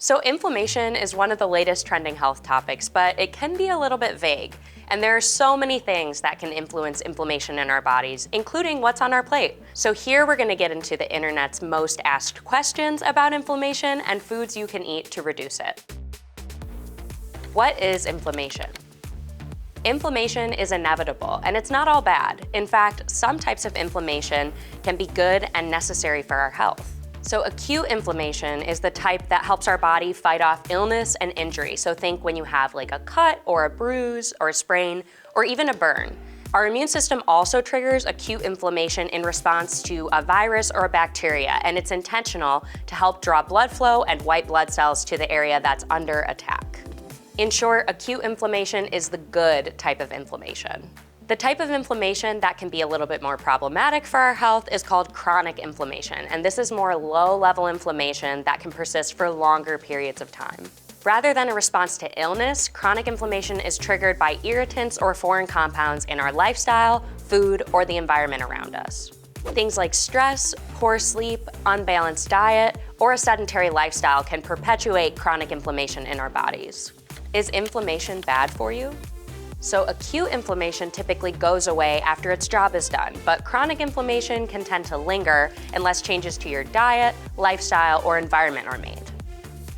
So inflammation is one of the latest trending health topics, but it can be a little bit vague. And there are so many things that can influence inflammation in our bodies, including what's on our plate. So here we're gonna get into the internet's most asked questions about inflammation and foods you can eat to reduce it. What is inflammation? Inflammation is inevitable, and it's not all bad. In fact, some types of inflammation can be good and necessary for our health. So acute inflammation is the type that helps our body fight off illness and injury. So think when you have like a cut or a bruise or a sprain or even a burn. Our immune system also triggers acute inflammation in response to a virus or a bacteria, and it's intentional to help draw blood flow and white blood cells to the area that's under attack. In short, acute inflammation is the good type of inflammation. The type of inflammation that can be a little bit more problematic for our health is called chronic inflammation, and this is more low-level inflammation that can persist for longer periods of time. Rather than a response to illness, chronic inflammation is triggered by irritants or foreign compounds in our lifestyle, food, or the environment around us. Things like stress, poor sleep, unbalanced diet, or a sedentary lifestyle can perpetuate chronic inflammation in our bodies. Is inflammation bad for you? So acute inflammation typically goes away after its job is done, but chronic inflammation can tend to linger unless changes to your diet, lifestyle, or environment are made.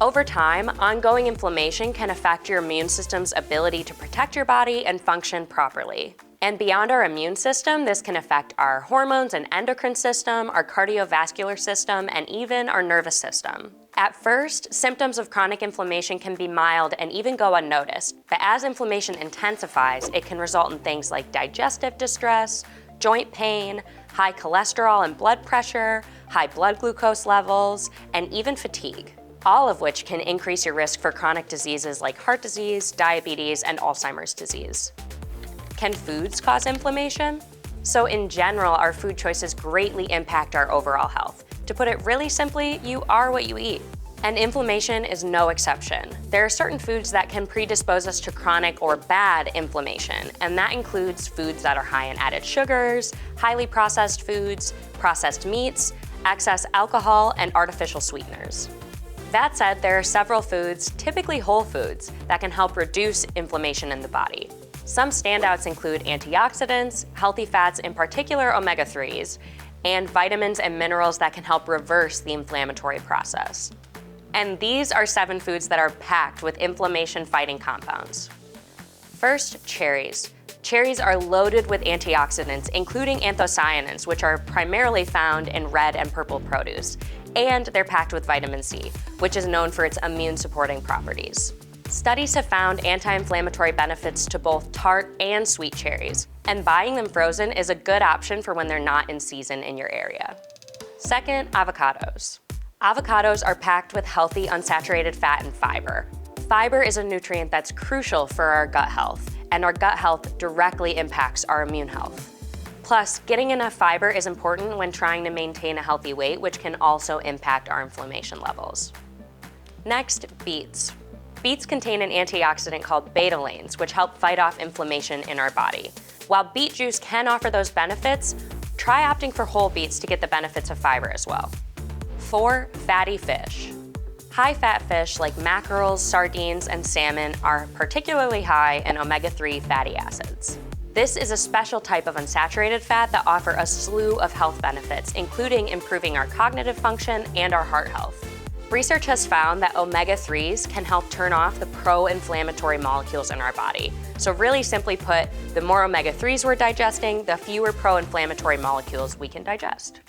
Over time, ongoing inflammation can affect your immune system's ability to protect your body and function properly. And beyond our immune system, this can affect our hormones and endocrine system, our cardiovascular system, and even our nervous system. At first, symptoms of chronic inflammation can be mild and even go unnoticed, but as inflammation intensifies, it can result in things like digestive distress, joint pain, high cholesterol and blood pressure, high blood glucose levels, and even fatigue, all of which can increase your risk for chronic diseases like heart disease, diabetes, and Alzheimer's disease. Can foods cause inflammation? So in general, our food choices greatly impact our overall health. To put it really simply, you are what you eat. And inflammation is no exception. There are certain foods that can predispose us to chronic or bad inflammation, and that includes foods that are high in added sugars, highly processed foods, processed meats, excess alcohol, and artificial sweeteners. That said, there are several foods, typically whole foods, that can help reduce inflammation in the body. Some standouts include antioxidants, healthy fats, in particular omega-3s, and vitamins and minerals that can help reverse the inflammatory process. And these are 7 foods that are packed with inflammation-fighting compounds. First, cherries. Cherries are loaded with antioxidants, including anthocyanins, which are primarily found in red and purple produce. And they're packed with vitamin C, which is known for its immune-supporting properties. Studies have found anti-inflammatory benefits to both tart and sweet cherries, and buying them frozen is a good option for when they're not in season in your area. Second, avocados. Avocados are packed with healthy unsaturated fat and fiber. Fiber is a nutrient that's crucial for our gut health, and our gut health directly impacts our immune health. Plus, getting enough fiber is important when trying to maintain a healthy weight, which can also impact our inflammation levels. Next, beets. Beets contain an antioxidant called betalains, which help fight off inflammation in our body. While beet juice can offer those benefits, try opting for whole beets to get the benefits of fiber as well. 4, fatty fish. High-fat fish like mackerels, sardines, and salmon are particularly high in omega-3 fatty acids. This is a special type of unsaturated fat that offer a slew of health benefits, including improving our cognitive function and our heart health. Research has found that omega-3s can help turn off the pro-inflammatory molecules in our body. So really simply put, the more omega-3s we're digesting, the fewer pro-inflammatory molecules we can digest.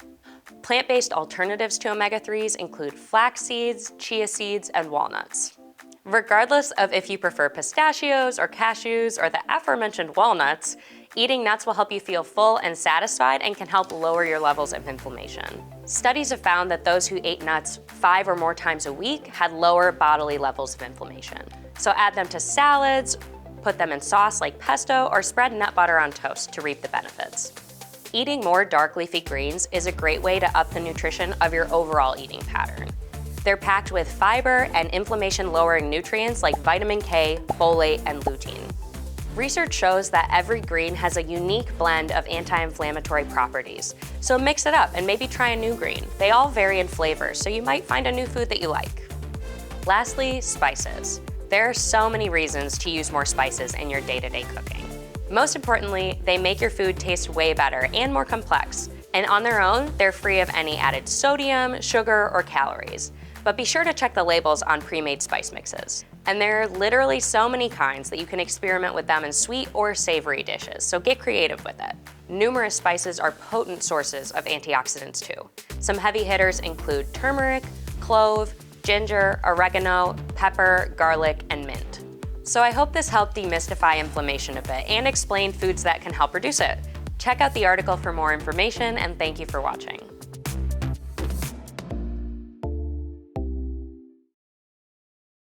Plant-based alternatives to omega-3s include flax seeds, chia seeds, and walnuts. Regardless of if you prefer pistachios or cashews or the aforementioned walnuts, eating nuts will help you feel full and satisfied and can help lower your levels of inflammation. Studies have found that those who ate nuts 5 or more times a week had lower bodily levels of inflammation. So add them to salads, put them in sauce like pesto, or spread nut butter on toast to reap the benefits. Eating more dark leafy greens is a great way to up the nutrition of your overall eating pattern. They're packed with fiber and inflammation-lowering nutrients like vitamin K, folate, and lutein. Research shows that every green has a unique blend of anti-inflammatory properties. So mix it up and maybe try a new green. They all vary in flavor, so you might find a new food that you like. Lastly, spices. There are so many reasons to use more spices in your day-to-day cooking. Most importantly, they make your food taste way better and more complex. And on their own, they're free of any added sodium, sugar, or calories. But be sure to check the labels on pre-made spice mixes. And there are literally so many kinds that you can experiment with them in sweet or savory dishes, so get creative with it. Numerous spices are potent sources of antioxidants too. Some heavy hitters include turmeric, clove, ginger, oregano, pepper, garlic, and mint. So I hope this helped demystify inflammation a bit and explain foods that can help reduce it. Check out the article for more information, and thank you for watching.